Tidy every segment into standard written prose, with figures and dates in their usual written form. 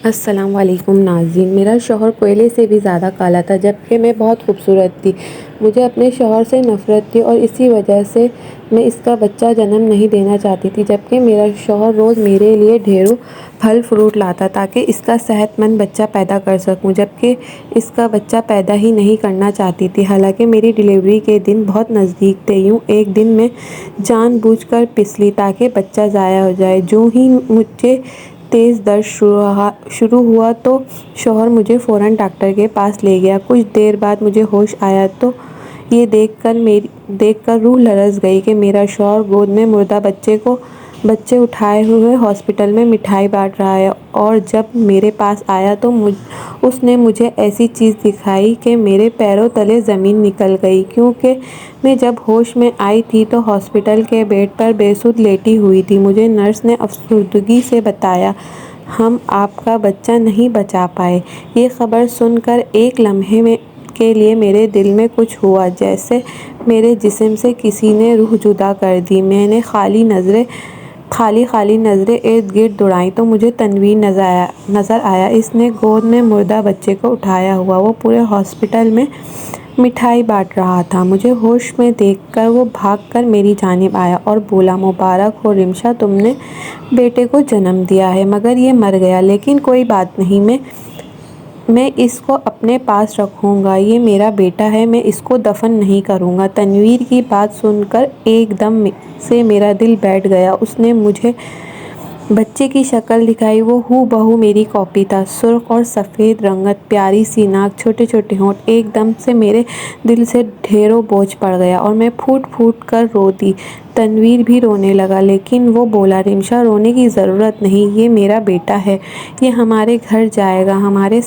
السلام علیکم ناظرین۔ میرا شوہر کوئلے سے بھی زیادہ کالا تھا جبکہ میں بہت خوبصورت تھی۔ مجھے اپنے شوہر سے نفرت تھی اور اسی وجہ سے میں اس کا بچہ جنم نہیں دینا چاہتی تھی، جبکہ میرا شوہر روز میرے لیے ڈھیروں پھل فروٹ لاتا تاکہ اس کا صحت مند بچہ پیدا کر سکوں، جبکہ اس کا بچہ پیدا ہی نہیں کرنا چاہتی تھی، حالانکہ میری ڈیلیوری کے دن بہت نزدیک تھے۔ یوں ایک دن میں جان بوجھ کر پسلی تاکہ بچہ ضائع ہو جائے۔ جو ہی مجھے تیز درد شروع ہوا تو شوہر مجھے فوراً ڈاکٹر کے پاس لے گیا۔ کچھ دیر بعد مجھے ہوش آیا تو یہ دیکھ کر روح لرز گئی کہ میرا شوہر گود میں مردہ بچے اٹھائے ہوئے ہاسپٹل میں مٹھائی بانٹ رہا ہے، اور جب میرے پاس آیا تو اس نے مجھے ایسی چیز دکھائی کہ میرے پیروں تلے زمین نکل گئی، کیونکہ میں جب ہوش میں آئی تھی تو ہاسپٹل کے بیڈ پر بے سدھ لیٹی ہوئی تھی۔ مجھے نرس نے افسردگی سے بتایا، ہم آپ کا بچہ نہیں بچا پائے۔ یہ خبر سن کر ایک لمحے کے لیے میرے دل میں کچھ ہوا، جیسے میرے جسم سے کسی نے روح جدا کر دی۔ میں نے خالی نظریں ارد گرد دوڑائیں تو مجھے تنویر نظر آیا۔ اس نے گود میں مردہ بچے کو اٹھایا ہوا وہ پورے ہاسپٹل میں مٹھائی بانٹ رہا تھا۔ مجھے ہوش میں دیکھ کر وہ بھاگ کر میری جانب آیا اور بولا، مبارک ہو رمشا، تم نے بیٹے کو جنم دیا ہے مگر یہ مر گیا، لیکن کوئی بات نہیں، میں اس کو اپنے پاس رکھوں گا، یہ میرا بیٹا ہے، میں اس کو دفن نہیں کروں گا۔ تنویر کی بات سن کر ایک دم سے میرا دل بیٹھ گیا۔ اس نے مجھے بچے کی شکل دکھائی، وہ ہو بہو میری کاپی تھا، سرخ اور سفید رنگت، پیاری سی ناک، چھوٹے چھوٹے ہونٹ۔ ایک دم سے میرے دل سے ڈھیروں بوجھ پڑ گیا اور میں پھوٹ پھوٹ کر رو دی۔ تنویر بھی رونے لگا، لیکن وہ بولا، رمشا رونے کی ضرورت نہیں، یہ میرا بیٹا ہے، یہ ہمارے گھر جائے گا، ہمارے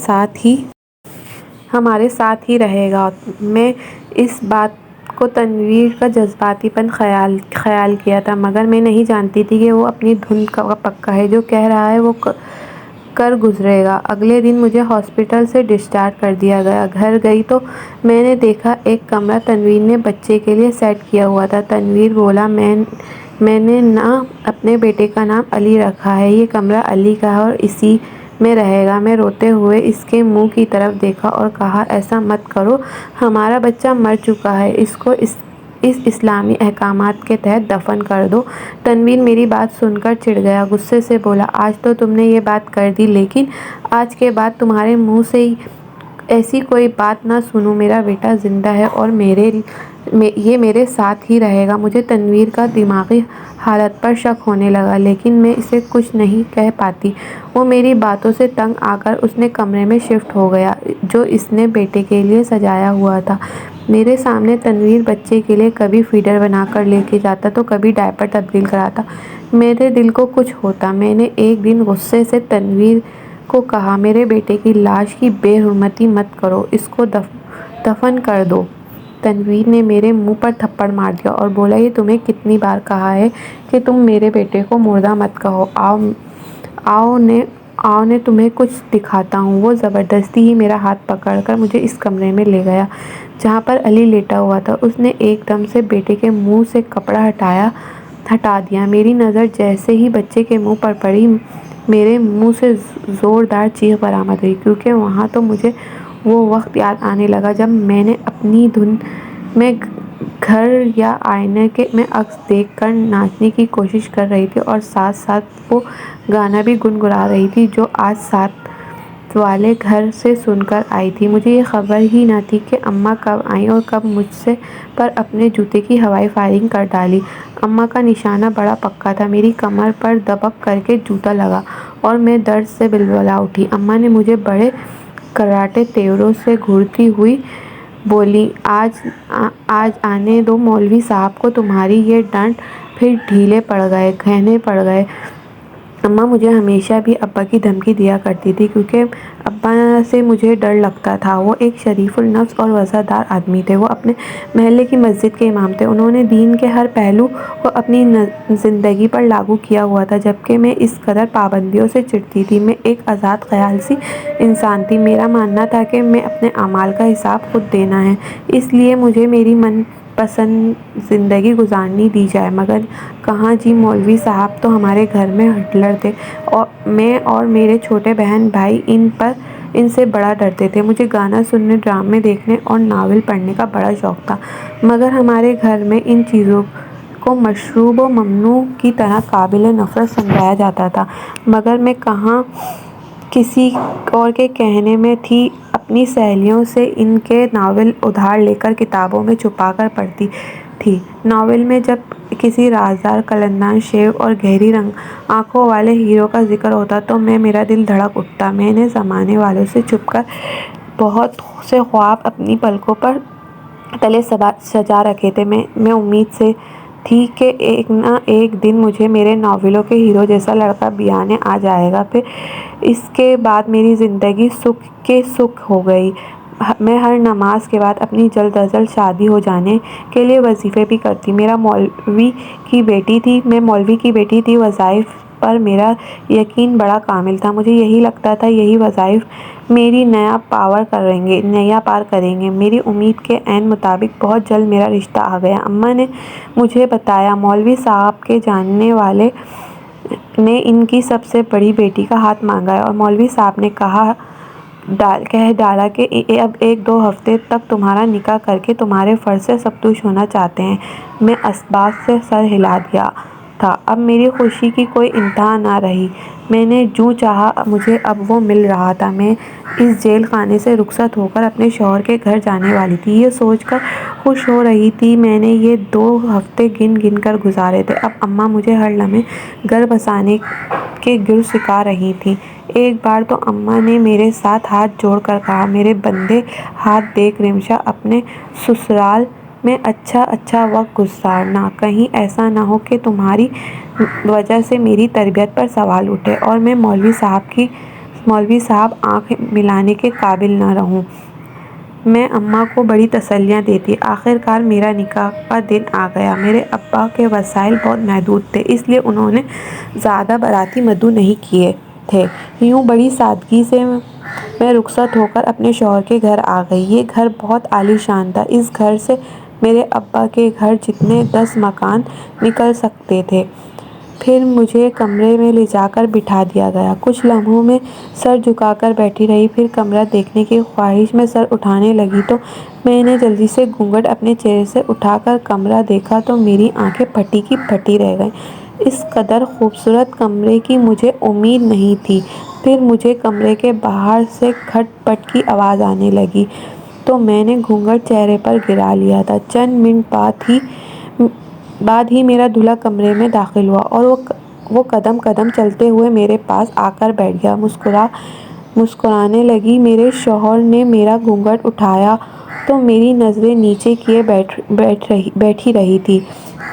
ساتھ ہی رہے گا۔ میں اس بات کو تنویر کا جذباتی پن خیال کیا تھا، مگر میں نہیں جانتی تھی کہ وہ اپنی دھن کا پکا ہے، جو کہہ رہا ہے وہ کر گزرے گا۔ اگلے دن مجھے ہاسپٹل سے ڈسچارج کر دیا گیا۔ گھر گئی تو میں نے دیکھا ایک کمرہ تنویر نے بچے کے لیے سیٹ کیا ہوا تھا۔ تنویر بولا، میں نے اپنے بیٹے کا نام علی رکھا ہے، یہ کمرہ علی کا ہے اور اسی میں رہے گا۔ میں روتے ہوئے اس کے منہ کی طرف دیکھا اور کہا، ایسا مت کرو، ہمارا بچہ مر چکا ہے، اس کو اس اسلامی احکامات کے تحت دفن کر دو۔ تنویر میری بات سن کر چڑ گیا، غصے سے بولا، آج تو تم نے یہ بات کر دی، لیکن آج کے بعد تمہارے منہ سے ایسی کوئی بات نہ سنوں، میرا بیٹا زندہ ہے اور یہ میرے ساتھ ہی رہے گا۔ مجھے تنویر کا دماغی حالت پر شک ہونے لگا، لیکن میں اسے کچھ نہیں کہہ پاتی۔ وہ میری باتوں سے تنگ آ کر اس نے کمرے میں شفٹ ہو گیا جو اس نے بیٹے کے لیے سجایا ہوا تھا۔ میرے سامنے تنویر بچے کے لیے کبھی فیڈر بنا کر لے کے جاتا تو کبھی ڈائپر تبدیل کراتا۔ میرے دل کو کچھ ہوتا۔ میں نے ایک دن غصے سے تنویر کو کہا، میرے بیٹے کی لاش کی بے حرمتی مت کرو، اس کو دفن کر دو۔ تنویر نے میرے منہ پر تھپڑ مار دیا اور بولا، یہ تمہیں کتنی بار کہا ہے کہ تم میرے بیٹے کو مردہ مت کہو، آؤ نے تمہیں کچھ دکھاتا ہوں۔ وہ زبردستی ہی میرا ہاتھ پکڑ کر مجھے اس کمرے میں لے گیا جہاں پر علی لیٹا ہوا تھا۔ اس نے ایک دم سے بیٹے کے منہ سے کپڑا ہٹا دیا۔ میری نظر جیسے ہی بچے کے منہ پر پڑی، میرے منہ سے زوردار چیخ برآمد ہوئی، کیونکہ وہاں تو مجھے وہ وقت یاد آنے لگا جب میں نے اپنی دھن میں گھر یا آئینے میں عکس دیکھ کر ناچنے کی کوشش کر رہی تھی اور ساتھ ساتھ وہ گانا بھی گنگنا رہی تھی جو آج ساتھ والے گھر سے سن کر آئی تھی۔ مجھے یہ خبر ہی نہ تھی کہ اماں کب آئیں اور کب مجھ پر اپنے جوتے کی ہوائی فائرنگ کر ڈالی۔ اماں کا نشانہ بڑا پکا تھا، میری کمر پر دبک کر کے جوتا لگا اور میں درد سے بلبلا اٹھی۔ اماں نے مجھے بڑے کراٹے تیوروں سے گھورتی ہوئی بولیں، آج آنے دو مولوی صاحب کو، تمہاری یہ ڈانٹ پھر ڈھیلے گہنے پڑ گئے۔ اماں مجھے ہمیشہ بھی ابا کی دھمکی دیا کرتی تھی، کیونکہ ابا سے مجھے ڈر لگتا تھا۔ وہ ایک شریف النفس اور وفادار آدمی تھے۔ وہ اپنے محلے کی مسجد کے امام تھے۔ انہوں نے دین کے ہر پہلو کو اپنی زندگی پر لاگو کیا ہوا تھا، جبکہ میں اس قدر پابندیوں سے چڑھتی تھی۔ میں ایک آزاد خیال سی انسان تھی۔ میرا ماننا تھا کہ میں اپنے اعمال کا حساب خود دینا ہے، اس لیے مجھے میری پسند زندگی گزارنے دی جائے۔ مگر کہاں جی، مولوی صاحب تو ہمارے گھر میں ہٹلر تھے، اور میں اور میرے چھوٹے بہن بھائی ان سے بڑا ڈرتے تھے۔ مجھے گانا سننے، ڈرامے دیکھنے اور ناول پڑھنے کا بڑا شوق تھا، مگر ہمارے گھر میں ان چیزوں کو مشروب و ممنوع کی طرح قابل نفرت سمجھا جاتا تھا۔ مگر میں کہاں کسی اور کے کہنے میں تھی، اپنی سہیلیوں سے ان کے ناول ادھار لے کر کتابوں میں چھپا کر پڑھتی تھی۔ ناول میں جب کسی رازدار، قلندر شیو اور گہری آنکھوں والے ہیرو کا ذکر ہوتا تو میرا دل دھڑک اٹھتا۔ میں نے زمانے والوں سے چھپ کر بہت سے خواب اپنی پلکوں پر تلے سجا رکھے تھے۔ میں امید سے تھی کہ ایک نہ ایک دن مجھے میرے ناولوں کے ہیرو جیسا لڑکا بیانے آ جائے گا، پھر اس کے بعد میری زندگی سکھ کے سکھ ہو گئی۔ میں ہر نماز کے بعد اپنی جلد از جلد شادی ہو جانے کے لیے وظیفے بھی کرتی۔ میں مولوی کی بیٹی تھی، وظائف پر میرا یقین بڑا کامل تھا۔ مجھے یہی لگتا تھا یہی وظائف میری نیا پار کریں گے۔ میری امید کے عین مطابق بہت جلد میرا رشتہ آ گیا۔ اماں نے مجھے بتایا، مولوی صاحب کے جاننے والے نے ان کی سب سے بڑی بیٹی کا ہاتھ مانگا ہے، اور مولوی صاحب نے کہہ ڈالا کہ اب 1-2 ہفتے تک تمہارا نکاح کر کے تمہارے فرض سے سبکدوش ہونا چاہتے ہیں۔ میں اسبات سے سر ہلا دیا تھا۔ اب میری خوشی کی کوئی انتہا نہ رہی۔ میں نے جو چاہا مجھے اب وہ مل رہا تھا۔ میں اس جیل خانے سے رخصت ہو کر اپنے شوہر کے گھر جانے والی تھی۔ یہ سوچ کر خوش ہو رہی تھی میں نے یہ 2 ہفتے گن کر گزارے تھے۔ اب اماں مجھے ہر لمحے گھر بسانے کے گر سکھا رہی تھیں۔ ایک بار تو اماں نے میرے ساتھ ہاتھ جوڑ کر کہا، میرے بندے ہاتھ دیکھ رمشا، اپنے سسرال میں اچھا وقت گزارنا، کہیں ایسا نہ ہو کہ تمہاری وجہ سے میری تربیت پر سوال اٹھے اور میں مولوی صاحب آنکھ ملانے کے قابل نہ رہوں۔ میں اماں کو بڑی تسلیاں دیتی۔ آخر کار میرا نکاح کا دن آ گیا۔ میرے ابا کے وسائل بہت محدود تھے، اس لیے انہوں نے زیادہ باراتی مدعو نہیں کیے تھے۔ یوں بڑی سادگی سے میں رخصت ہو کر اپنے شوہر کے گھر آ گئی۔ یہ گھر بہت عالی شان تھا۔ اس گھر سے میرے ابا کے گھر جتنے 10 مکان نکل سکتے تھے۔ پھر مجھے کمرے میں لے جا کر بٹھا دیا گیا۔ کچھ لمحوں میں سر جھکا کر بیٹھی رہی، پھر کمرہ دیکھنے کی خواہش میں سر اٹھانے لگی تو میں نے جلدی سے گھونگھٹ اپنے چہرے سے اٹھا کر کمرہ دیکھا تو میری آنکھیں پھٹی کی پھٹی رہ گئیں۔ اس قدر خوبصورت کمرے کی مجھے امید نہیں تھی۔ پھر مجھے کمرے کے باہر سے کھٹ پٹ کی آواز آنے لگی تو میں نے گھونگھٹ چہرے پر گرا لیا تھا۔ چند منٹ بعد ہی میرا دولہا کمرے میں داخل ہوا اور وہ قدم قدم چلتے ہوئے میرے پاس آ کر بیٹھ گیا۔ مسکرانے لگی۔ میرے شوہر نے میرا گھونگھٹ اٹھایا تو میری نظریں نیچے کیے بیٹھی رہی تھی۔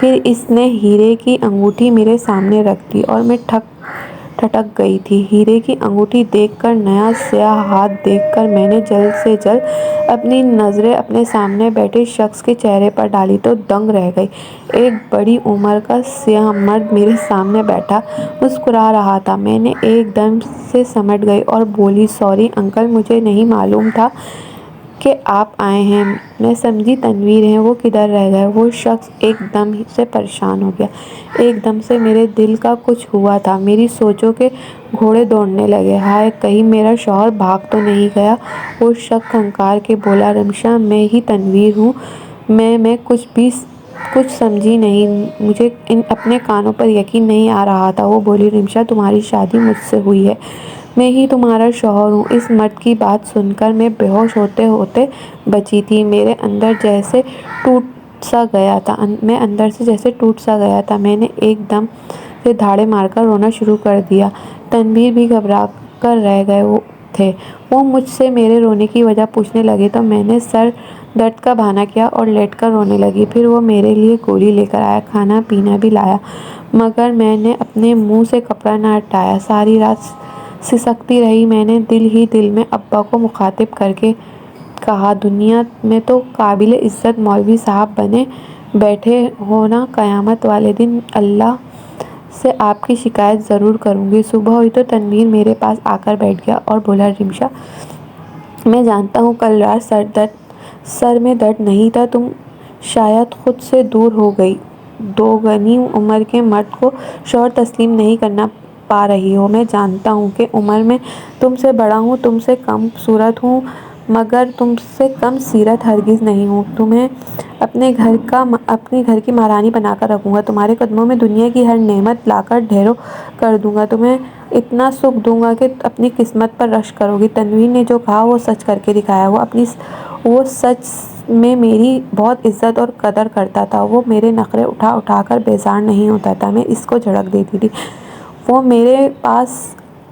پھر اس نے ہیرے کی انگوٹھی میرے سامنے رکھ دی اور میں ٹھٹک گئی تھی۔ ہیرے کی انگوٹھی دیکھ کر، نیا سیاہ ہاتھ دیکھ کر میں نے جلد سے جلد اپنی نظریں اپنے سامنے بیٹھے شخص کے چہرے پر ڈالی تو دنگ رہ گئی۔ ایک بڑی عمر کا سیاہ مرد میرے سامنے بیٹھا مسکرا رہا تھا۔ میں ایک دم سے سمٹ گئی اور بولی، سوری انکل، مجھے نہیں معلوم تھا کہ آپ آئے ہیں۔ میں سمجھی تنویر ہیں، وہ کدھر رہ گئے۔ وہ شخص ایک دم سے پریشان ہو گیا۔ ایک دم سے میرے دل کا کچھ ہوا تھا۔ میری سوچوں کے گھوڑے دوڑنے لگے۔ ہائے، کہیں میرا شوہر بھاگ تو نہیں گیا۔ وہ شخص کھنکار کے بولا، رمشا، میں ہی تنویر ہوں۔ میں کچھ سمجھی نہیں۔ مجھے اپنے کانوں پر یقین نہیں آ رہا تھا۔ وہ بولی، رمشا، تمہاری شادی مجھ سے ہوئی ہے، میں ہی تمہارا شوہر ہوں۔ اس مرد کی بات سن کر میں بے ہوش ہوتے ہوتے بچی تھی۔ میں اندر سے جیسے ٹوٹ سا گیا تھا۔ میں نے ایک دم سے دھاڑے مار کر رونا شروع کر دیا۔ تنویر بھی گھبرا کر رہ گئے تھے۔ وہ مجھ سے میرے رونے کی وجہ پوچھنے لگے تو میں نے سر درد کا بہانہ کیا اور لیٹ کر رونے لگی۔ پھر وہ میرے لیے گولی لے کر آیا، کھانا پینا بھی لایا، مگر میں نے اپنے منہ سے کپڑا نہ ہٹایا۔ ساری رات سسکتی رہی۔ میں نے دل ہی دل میں ابا کو مخاطب کر کے کہا، دنیا میں تو قابل عزت مولوی صاحب بنے بیٹھے ہو نا، قیامت والے دن اللہ سے آپ کی شکایت ضرور کروں گی۔ صبح ہوئی تو تنویر میرے پاس آ کر بیٹھ گیا اور بولا، رمشا، میں جانتا ہوں کل رات سر میں درد نہیں تھا، تم شاید خود سے دور ہو گئی۔ دوگنی عمر کے مرد کو شوہر تسلیم نہیں کر پا رہی ہو۔ میں جانتا ہوں کہ عمر میں تم سے بڑا ہوں، تم سے کم صورت ہوں، مگر تم سے کم سیرت ہرگز نہیں ہوں۔ تمہیں اپنے گھر کی مہارانی بنا کر رکھوں گا، تمہارے قدموں میں دنیا کی ہر نعمت لا کر ڈھیر کر دوں گا، تمہیں اتنا سکھ دوں گا کہ اپنی قسمت پر رشک کرو گی۔ تنویر نے جو کہا وہ سچ کر کے دکھایا۔ وہ سچ میں میری بہت عزت اور قدر کرتا تھا۔ وہ میرے نخرے اٹھا اٹھا کر بیزار نہیں ہوتا تھا، میں اس کو جھڑک دیتی تھی۔ وہ میرے پاس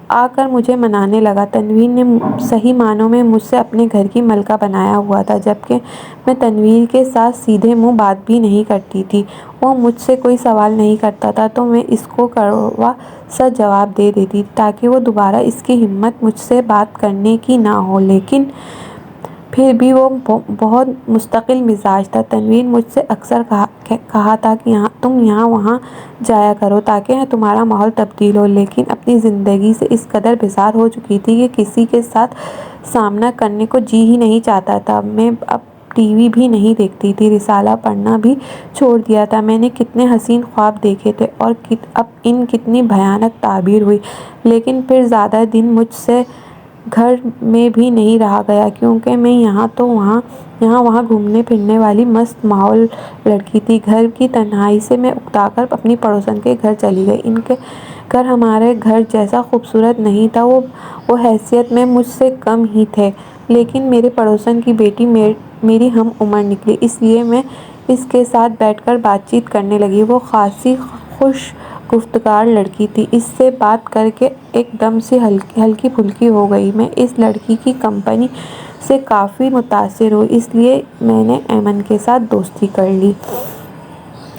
آ کر مجھے منانے لگا۔ تنویر نے صحیح معنوں میں مجھ سے اپنے گھر کی ملکہ بنایا ہوا تھا، جبکہ میں تنویر کے ساتھ سیدھے منہ بات بھی نہیں کرتی تھی۔ وہ مجھ سے کوئی سوال نہیں کرتا تھا تو میں اس کو کڑوا سا جواب دے دیتی تاکہ وہ دوبارہ اس کی ہمت مجھ سے بات کرنے کی نہ ہو، لیکن پھر بھی وہ بہت مستقل مزاج تھا۔ تنویر مجھ سے اکثر کہا تھا کہ تم یہاں وہاں جایا کرو تاکہ تمہارا ماحول تبدیل ہو، لیکن اپنی زندگی سے اس قدر بیزار ہو چکی تھی کہ کسی کے ساتھ سامنا کرنے کو جی ہی نہیں چاہتا تھا۔ میں اب ٹی وی بھی نہیں دیکھتی تھی، رسالہ پڑھنا بھی چھوڑ دیا تھا۔ میں نے کتنے حسین خواب دیکھے تھے اور اب ان کتنی بھیانک تعبیر ہوئی، لیکن پھر زیادہ دن مجھ سے گھر میں بھی نہیں رہا گیا، کیونکہ میں یہاں وہاں گھومنے پھرنے والی مست ماحول لڑکی تھی۔ گھر کی تنہائی سے میں اکتا کر اپنی پڑوسن کے گھر چلی گئی۔ ان کے گھر ہمارے گھر جیسا خوبصورت نہیں تھا، وہ حیثیت میں مجھ سے کم ہی تھے، لیکن میرے پڑوسن کی بیٹی میری ہم عمر نکلی، اس لیے میں اس کے ساتھ بیٹھ کر بات چیت کرنے لگی۔ وہ خاصی خوش گفتار لڑکی تھی، اس سے بات کر کے ایک دم سے ہلکی پھلکی ہو گئی۔ میں اس لڑکی کی کمپنی سے کافی متاثر ہوئی، اس لیے میں نے ایمن کے ساتھ دوستی کر لی۔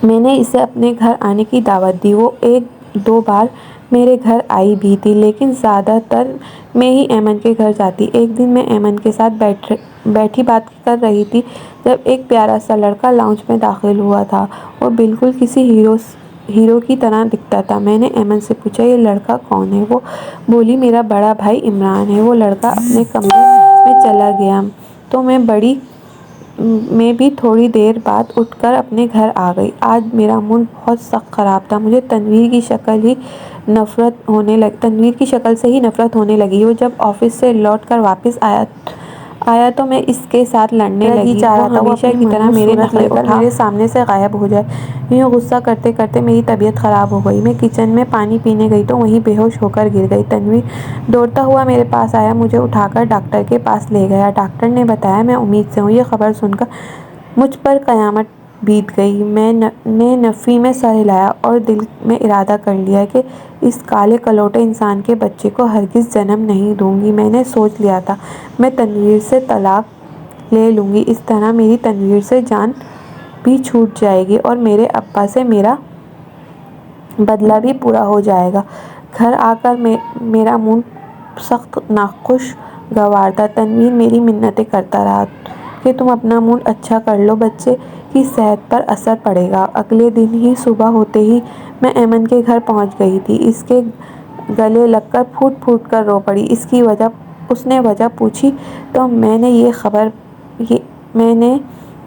میں نے اسے اپنے گھر آنے کی دعوت دی۔ وہ ایک دو بار میرے گھر آئی بھی تھی، لیکن زیادہ تر میں ہی ایمن کے گھر جاتی۔ ایک دن میں ایمن کے ساتھ بیٹھی بات کر رہی تھی جب ایک پیارا سا لڑکا لاؤنج میں داخل ہوا تھا۔ وہ بالکل کسی ہیرو کی طرح دکھتا تھا۔ میں نے ایمن سے پوچھا، یہ لڑکا کون ہے؟ وہ بولی، میرا بڑا بھائی عمران ہے۔ وہ لڑکا اپنے کمرے میں چلا گیا تو میں بھی تھوڑی دیر بعد اٹھ کر اپنے گھر آ گئی۔ آج میرا موڈ بہت سخت خراب تھا، مجھے تنویر کی شکل سے ہی نفرت ہونے لگی۔ وہ جب آفس سے لوٹ کر واپس آیا تو میں اس کے ساتھ لڑنے لگی۔ وہ ہمیشہ کی طرح میرے نخرے اٹھا میرے سامنے سے غائب ہو جائے۔ یوں غصہ کرتے کرتے میری طبیعت خراب ہو گئی۔ میں کچن میں پانی پینے گئی تو وہیں بے ہوش ہو کر گر گئی۔ تنویر دوڑتا ہوا میرے پاس آیا، مجھے اٹھا کر ڈاکٹر کے پاس لے گیا۔ ڈاکٹر نے بتایا، میں امید سے ہوں۔ یہ خبر سن کر مجھ پر قیامت بیت گئی۔ میں نے نفی میں سر ہلایا اور دل میں ارادہ کر لیا کہ اس کالے کلوٹے انسان کے بچے کو ہرگز جنم نہیں دوں گی۔ میں نے سوچ لیا تھا، میں تنویر سے طلاق لے لوں گی، اس طرح میری تنویر سے جان بھی چھوٹ جائے گی اور میرے ابا سے میرا بدلہ بھی پورا ہو جائے گا۔ گھر آ کر میرا موڈ سخت ناخوشگوار تھا۔ تنویر میری منتیں کرتا رہا کہ تم اپنا موڈ اچھا کر لو، بچے کی صحت پر اثر پڑے گا۔ اگلے دن ہی صبح ہوتے ہی میں ایمن کے گھر پہنچ گئی تھی۔ اس کے گلے لگ کر پھوٹ پھوٹ کر رو پڑی۔ اس نے وجہ پوچھی تو میں نے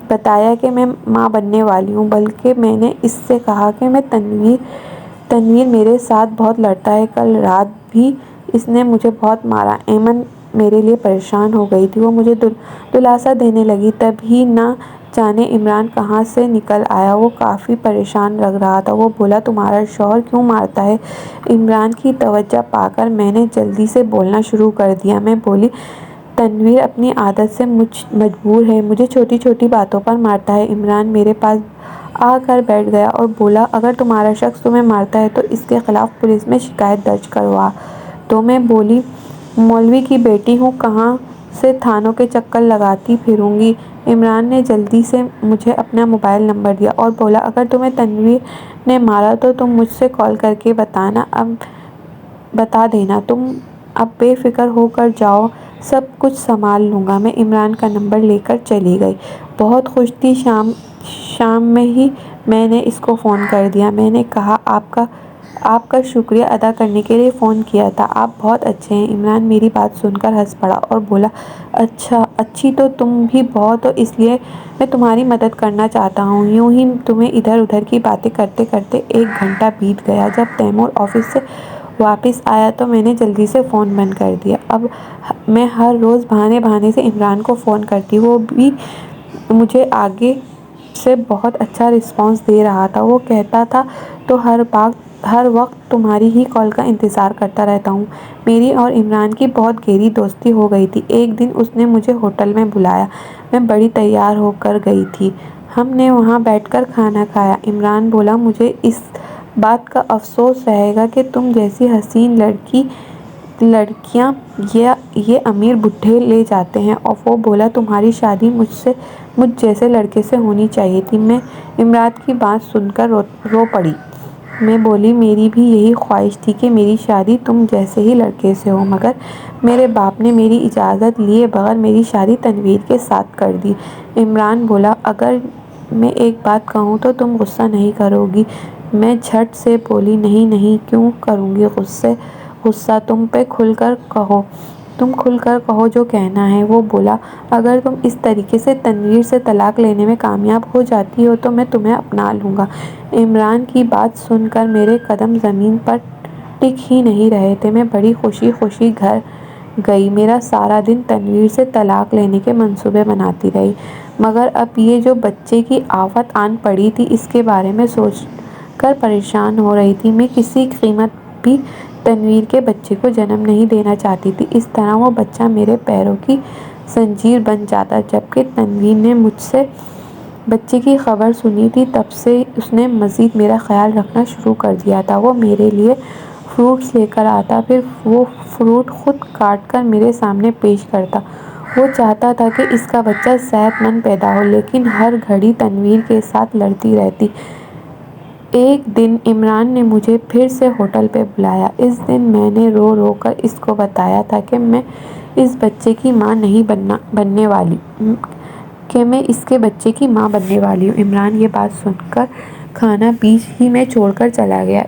بتایا کہ میں ماں بننے والی ہوں، بلکہ میں نے اس سے کہا کہ تنویر میرے ساتھ بہت لڑتا ہے، کل رات بھی اس نے مجھے بہت مارا۔ ایمن میرے لیے پریشان ہو گئی تھی، وہ مجھے دلاسا دینے لگی۔ تبھی نہ جانے عمران کہاں سے نکل آیا، وہ کافی پریشان لگ رہا تھا۔ وہ بولا، تمہارا شوہر کیوں مارتا ہے؟ عمران کی توجہ پا کر میں نے جلدی سے بولنا شروع کر دیا۔ میں بولی، تنویر اپنی عادت سے مجبور ہے، مجھے چھوٹی چھوٹی باتوں پر مارتا ہے۔ عمران میرے پاس آ کر بیٹھ گیا اور بولا، اگر تمہارا شخص تمہیں مارتا ہے تو اس کے خلاف پولیس میں شکایت درج کروا دو۔ میں بولی، مولوی کی بیٹی ہوں، کہاں سے تھانوں کے چکر لگاتی پھروں گی۔ عمران نے جلدی سے مجھے اپنا موبائل نمبر دیا اور بولا، اگر تمہیں تنویر نے مارا تو تم مجھ سے کال کر کے بتا دینا، تم اب بے فکر ہو کر جاؤ، سب کچھ سنبھال لوں گا۔ میں عمران کا نمبر لے کر چلی گئی۔ بہت خوش تھی، شام میں ہی میں نے اس کو فون کر دیا۔ میں نے کہا، آپ کا آپ کا شکریہ ادا کرنے کے لیے فون کیا تھا۔ آپ بہت اچھے ہیں۔ عمران میری بات سن کر ہنس پڑا اور بولا، اچھا، اچھی تو تم بھی بہت ہو، اس لیے میں تمہاری مدد کرنا چاہتا ہوں۔ یوں ہی تمہیں ادھر ادھر کی باتیں کرتے کرتے 1 گھنٹہ بیت گیا۔ جب تیمور آفس سے واپس آیا تو میں نے جلدی سے فون بند کر دیا۔ اب میں ہر روز بہانے بہانے سے عمران کو فون کرتی، وہ بھی مجھے آگے سے بہت اچھا رسپانس دے رہا تھا۔ وہ کہتا تھا، تو ہر وقت تمہاری ہی کال کا انتظار کرتا رہتا ہوں۔ میری اور عمران کی بہت گہری دوستی ہو گئی تھی۔ ایک دن اس نے مجھے ہوٹل میں بلایا، میں بڑی تیار ہو کر گئی تھی۔ ہم نے وہاں بیٹھ کر کھانا کھایا۔ عمران بولا، مجھے اس بات کا افسوس رہے گا کہ تم جیسی حسین لڑکیاں یہ امیر بڈھے لے جاتے ہیں۔ اور وہ بولا، تمہاری شادی مجھ جیسے لڑکے سے ہونی چاہیے تھی۔ میں عمران کی بات سن کر رو پڑی۔ میں بولی، میری بھی یہی خواہش تھی کہ میری شادی تم جیسے ہی لڑکے سے ہو، مگر میرے باپ نے میری اجازت لیے بغیر میری شادی تنویر کے ساتھ کر دی۔ عمران بولا، اگر میں ایک بات کہوں تو تم غصہ نہیں کرو گی؟ میں جھٹ سے بولی، نہیں نہیں، کیوں کروں گی غصہ؟ تم کھل کر کہو جو کہنا ہے۔ وہ بولا، اگر تم اس طریقے سے تنویر سے طلاق لینے میں کامیاب ہو جاتی ہو تو میں تمہیں اپنا لوں گا۔ عمران کی بات سن کر میرے قدم زمین پر ٹک ہی نہیں رہے تھے۔ میں بڑی خوشی خوشی گھر گئی۔ میرا سارا دن تنویر سے طلاق لینے کے منصوبے بناتی رہی، مگر اب یہ جو بچے کی آفت آن پڑی تھی اس کے بارے میں سوچ کر پریشان ہو رہی تھی۔ میں کسی قیمت بھی تنویر کے بچے کو جنم نہیں دینا چاہتی تھی۔ اس طرح وہ بچہ میرے پیروں کی زنجیر بن جاتا۔ جب کہ تنویر نے مجھ سے بچے کی خبر سنی تھی تب سے اس نے مزید میرا خیال رکھنا شروع کر دیا تھا۔ وہ میرے لیے فروٹس لے کر آتا، پھر وہ فروٹ خود کاٹ کر میرے سامنے پیش کرتا۔ وہ چاہتا تھا کہ اس کا بچہ صحت مند پیدا ہو، لیکن ہر گھڑی تنویر کے ساتھ لڑتی رہتی۔ ایک دن عمران نے مجھے پھر سے ہوٹل پہ بلایا۔ اس دن میں نے رو رو کر اس کو بتایا تھا کہ میں اس بچے کی ماں بننے والی ہوں۔ عمران یہ بات سن کر کھانا بیچ ہی میں چھوڑ کر چلا گیا۔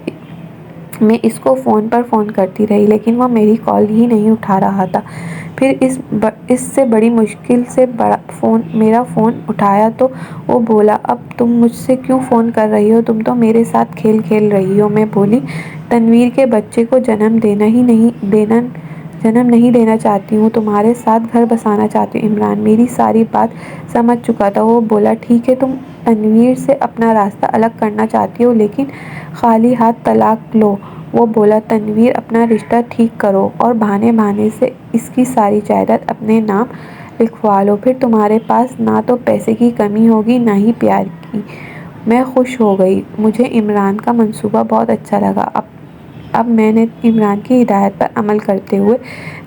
میں اس کو فون پر فون کرتی رہی لیکن وہ میری کال ہی نہیں اٹھا رہا تھا۔ پھر اس سے بڑی مشکل سے میرا فون اٹھایا تو وہ بولا، اب تم مجھ سے کیوں فون کر رہی ہو؟ تم تو میرے ساتھ کھیل رہی ہو۔ میں بولی، تنویر کے بچے کو جنم نہیں دینا چاہتی ہوں، تمہارے ساتھ گھر بسانا چاہتی ہوں۔ عمران میری ساری بات سمجھ چکا تھا۔ وہ بولا، ٹھیک ہے، تم تنویر سے اپنا راستہ الگ کرنا چاہتی ہو لیکن خالی ہاتھ طلاق لو۔ وہ بولا، تنویر اپنا رشتہ ٹھیک کرو اور بہانے بہانے سے اس کی ساری جائیداد اپنے نام لکھوا لو، پھر تمہارے پاس نہ تو پیسے کی کمی ہوگی نہ ہی پیار کی۔ میں خوش ہو گئی۔ مجھے عمران کا منصوبہ بہت اچھا لگا۔ اب میں نے عمران کی ہدایت پر عمل کرتے ہوئے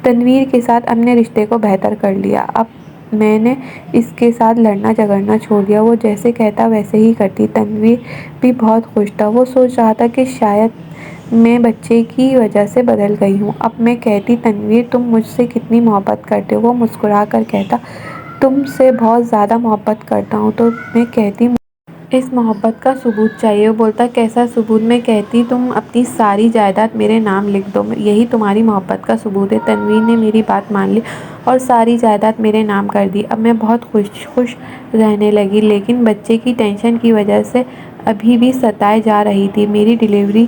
تنویر کے ساتھ اپنے رشتے کو بہتر کر لیا۔ اب میں نے اس کے ساتھ لڑنا جھگڑنا چھوڑ دیا۔ وہ جیسے کہتا ویسے ہی کرتی۔ تنویر بھی بہت خوش تھا۔ وہ سوچ رہا تھا کہ شاید میں بچے کی وجہ سے بدل گئی ہوں۔ اب میں کہتی، تنویر تم مجھ سے کتنی محبت کرتے ہو؟ وہ مسکرا کر کہتا، تم سے بہت زیادہ محبت کرتا ہوں۔ تو میں کہتی، اس محبت کا ثبوت چاہیے۔ وہ بولتا، کیسا ثبوت؟ میں کہتی، تم اپنی ساری جائیداد میرے نام لکھ دو، یہی تمہاری محبت کا ثبوت ہے۔ تنویر نے میری بات مان لی اور ساری جائیداد میرے نام کر دی۔ اب میں بہت خوش رہنے لگی، لیکن بچے کی ٹینشن کی وجہ سے ابھی بھی ستائے جا رہی تھی۔ میری ڈیلیوری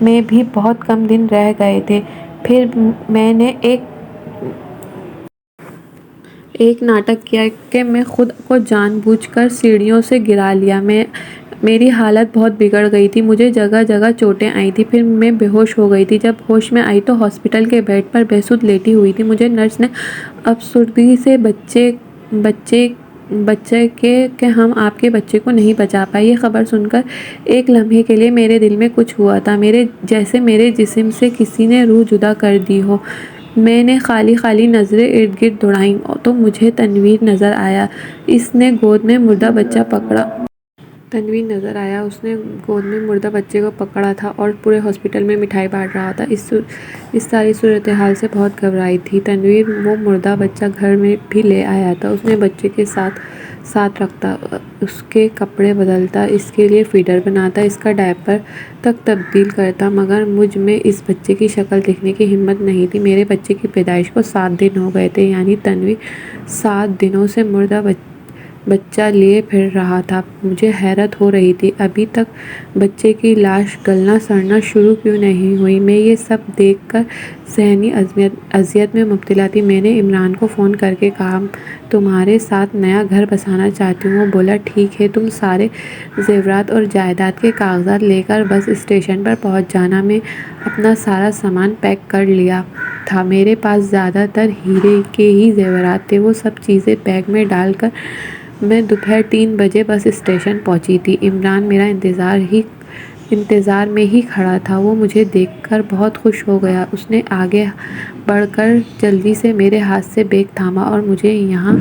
میں بھی بہت کم دن رہ گئے تھے۔ پھر میں نے ایک ناٹک کیا کہ میں خود کو جان بوجھ کر سیڑھیوں سے گرا لیا۔ میری حالت بہت بگڑ گئی تھی، مجھے جگہ جگہ چوٹیں آئی تھیں، پھر میں بے ہوش ہو گئی تھی۔ جب ہوش میں آئی تو ہاسپٹل کے بیڈ پر بے سدھ لیٹی ہوئی تھی۔ مجھے نرس نے افسردگی سے بچے کہ ہم آپ کے بچے کو نہیں بچا پائے، یہ خبر سن کر ایک لمحے کے لیے میرے دل میں کچھ ہوا تھا، جیسے میرے جسم سے کسی نے روح جدا کر دی ہو۔ میں نے خالی نظریں ارد گرد دوڑائیں تو مجھے تنویر نظر آیا۔ اس نے گود میں مردہ بچہ پکڑا تنویر نظر آیا۔ اس نے گود میں مردہ بچے کو پکڑا تھا اور پورے ہاسپٹل میں مٹھائی بانٹ رہا تھا۔ اس ساری صورتحال سے بہت گھبرائی تھی تنویر۔ وہ مردہ بچہ گھر میں بھی لے آیا تھا۔ اس نے بچے کے ساتھ رکھتا، اس کے کپڑے بدلتا، اس کے لیے فیڈر بناتا، اس کا ڈائپر تک تبدیل کرتا، مگر مجھ میں اس بچے کی شکل دیکھنے کی ہمت نہیں تھی۔ میرے بچے کی پیدائش کو 7 دن ہو گئے تھے، یعنی تنویر 7 دنوں سے مردہ بچہ لیے پھر رہا تھا۔ مجھے حیرت ہو رہی تھی، ابھی تک بچے کی لاش گلنا سڑنا شروع کیوں نہیں ہوئی؟ میں یہ سب دیکھ کر ذہنی اذیت میں مبتلا تھی۔ میں نے عمران کو فون کر کے کہا، تمہارے ساتھ نیا گھر بسانا چاہتی ہوں۔ وہ بولا، ٹھیک ہے، تم سارے زیورات اور جائیداد کے کاغذات لے کر بس اسٹیشن پر پہنچ جانا۔ میں اپنا سارا سامان پیک کر لیا تھا۔ میرے پاس زیادہ تر ہیرے کے ہی زیورات تھے۔ وہ سب چیزیں بیگ میں ڈال کر میں دوپہر 3 بجے بس اسٹیشن پہنچی تھی۔ عمران میرا انتظار میں ہی کھڑا تھا۔ وہ مجھے دیکھ کر بہت خوش ہو گیا۔ اس نے آگے بڑھ کر جلدی سے میرے ہاتھ سے بیگ تھاما اور مجھے یہاں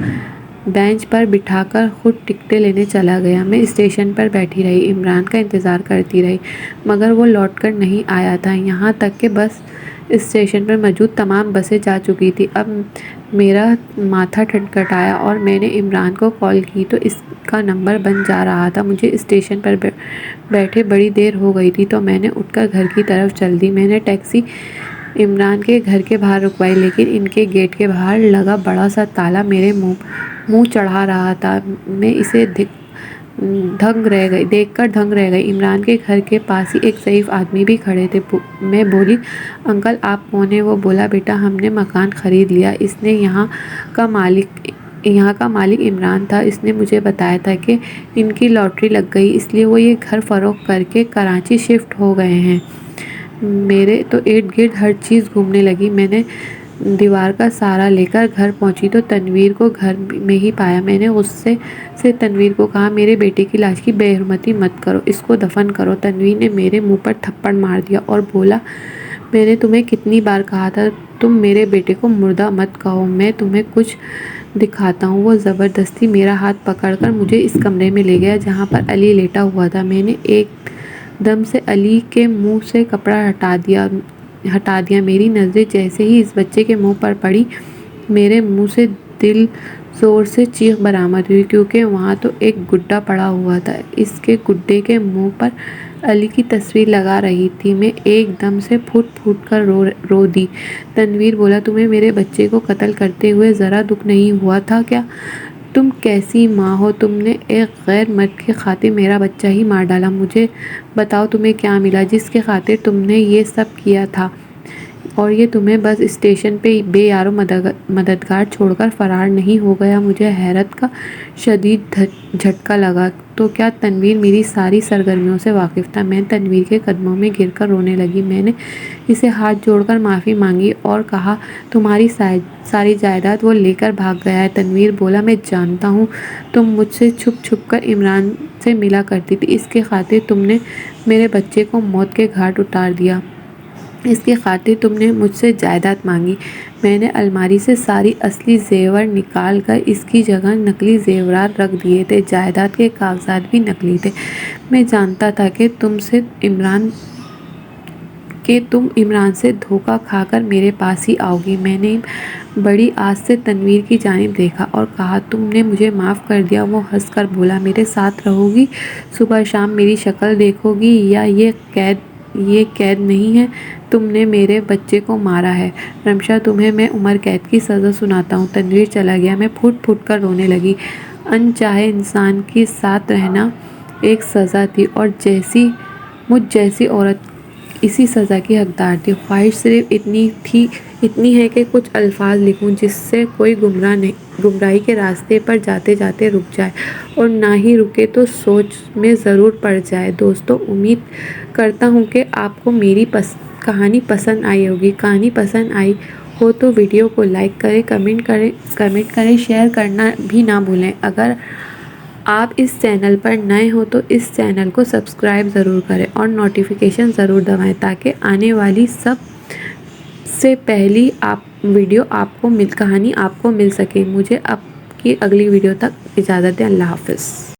بینچ پر بٹھا کر خود ٹکٹیں لینے چلا گیا۔ میں اسٹیشن پر بیٹھی رہی، عمران کا انتظار کرتی رہی، مگر وہ لوٹ کر نہیں آیا تھا، یہاں تک کہ بس اسٹیشن پر موجود تمام بسیں جا چکی تھیں۔ اب میرا ماتھا ٹھٹکایا اور میں نے عمران کو کال کی تو اس کا نمبر بند جا رہا تھا۔ مجھے اسٹیشن پر بیٹھے بڑی دیر ہو گئی تھی تو میں نے اٹھ کر گھر کی طرف چل دی۔ میں نے ٹیکسی عمران کے گھر کے باہر رکوائی، لیکن ان کے گیٹ کے باہر لگا بڑا سا تالا میرے منہ چڑھا رہا تھا۔ میں اسے دیکھ کر دنگ رہ گئی۔ عمران کے گھر کے پاس ہی ایک ضعیف آدمی بھی کھڑے تھے۔ میں بولی، انکل آپ کون ہیں؟ وہ بولا، بیٹا ہم نے مکان خرید لیا۔ یہاں کا مالک عمران تھا۔ اس نے مجھے بتایا تھا کہ ان کی لاٹری لگ گئی، اس لیے وہ یہ گھر فروخت کر کے کراچی شفٹ ہو گئے ہیں۔ میرے تو ارد گرد ہر چیز گھومنے لگی۔ میں نے دیوار کا سہارا لے کر گھر پہنچی تو تنویر کو گھر میں ہی پایا۔ میں نے غصے سے تنویر کو کہا، میرے بیٹے کی لاش کی بے حرمتی مت کرو، اس کو دفن کرو۔ تنویر نے میرے منہ پر تھپڑ مار دیا اور بولا، میں نے تمہیں کتنی بار کہا تھا تم میرے بیٹے کو مردہ مت کہو، میں تمہیں کچھ دکھاتا ہوں۔ وہ زبردستی میرا ہاتھ پکڑ کر مجھے اس کمرے میں لے گیا جہاں پر علی لیٹا ہوا تھا۔ میں نے ایک دم سے علی کے منہ سے کپڑا ہٹا دیا۔ میری نظریں جیسے ہی اس بچے کے منہ پر پڑی، میرے منہ سے دل زور سے چیخ برآمد ہوئی، کیونکہ وہاں تو ایک گڈھا پڑا ہوا تھا۔ اس کے گڈھے کے منہ پر علی کی تصویر لگا رہی تھی۔ میں ایک دم سے پھوٹ پھوٹ کر رو دی۔ تنویر بولا، تمہیں میرے بچے کو قتل کرتے ہوئے ذرا دکھ نہیں ہوا تھا کیا؟ تم کیسی ماں ہو؟ تم نے ایک غیر مرد کی خاطر میرا بچہ ہی مار ڈالا۔ مجھے بتاؤ تمہیں کیا ملا جس کی خاطر تم نے یہ سب کیا تھا؟ اور یہ تمہیں بس اسٹیشن پہ بے یار و مددگار چھوڑ کر فرار نہیں ہو گیا؟ مجھے حیرت کا شدید جھٹکا لگا۔ تو کیا تنویر میری ساری سرگرمیوں سے واقف تھا؟ میں تنویر کے قدموں میں گر کر رونے لگی۔ میں نے اسے ہاتھ جوڑ کر معافی مانگی اور کہا، تمہاری ساری جائیداد وہ لے کر بھاگ گیا ہے۔ تنویر بولا، میں جانتا ہوں تم مجھ سے چھپ چھپ کر عمران سے ملا کرتی تھی، اس کی خاطر تم نے میرے بچے کو موت کے گھاٹ اتار دیا، اس کی خاطر تم نے مجھ سے جائیداد مانگی۔ میں نے الماری سے ساری اصلی زیور نکال کر اس کی جگہ نقلی زیورات رکھ دیے تھے، جائیداد کے کاغذات بھی نقلی تھے۔ میں جانتا تھا کہ تم عمران سے دھوکہ کھا کر میرے پاس ہی آؤ گی۔ میں نے بڑی آس سے تنویر کی جانب دیکھا اور کہا، تم نے مجھے معاف کر دیا؟ وہ ہنس کر بولا، میرے ساتھ رہو گی، صبح شام میری شکل دیکھو گی، یا یہ قید نہیں ہے؟ تم نے میرے بچے کو مارا ہے، رمشا تمہیں میں عمر قید کی سزا سناتا ہوں۔ تنویر چلا گیا۔ میں پھوٹ پھوٹ کر رونے لگی۔ انچاہے انسان کے ساتھ رہنا ایک سزا تھی اور مجھ جیسی عورت اسی سزا کی حقدار تھی۔ خواہش صرف اتنی ہے کہ کچھ الفاظ لکھوں جس سے کوئی گمراہی کے راستے پر جاتے جاتے رک جائے، اور نہ ہی رکے تو سوچ میں ضرور پڑ جائے۔ دوستو، امید کرتا ہوں کہ آپ کو میری کہانی پسند آئی ہوگی۔ کہانی پسند آئی ہو تو ویڈیو کو لائک کریں، کمنٹ کریں، شیئر کرنا بھی نہ بھولیں۔ اگر آپ اس چینل پر نئے ہو تو اس چینل کو سبسکرائب ضرور کریں اور نوٹیفیکیشن ضرور دبائیں تاکہ آنے والی سب سے پہلی کہانی آپ کو مل سکے۔ مجھے اب کی اگلی ویڈیو تک اجازت دیں۔ اللہ حافظ۔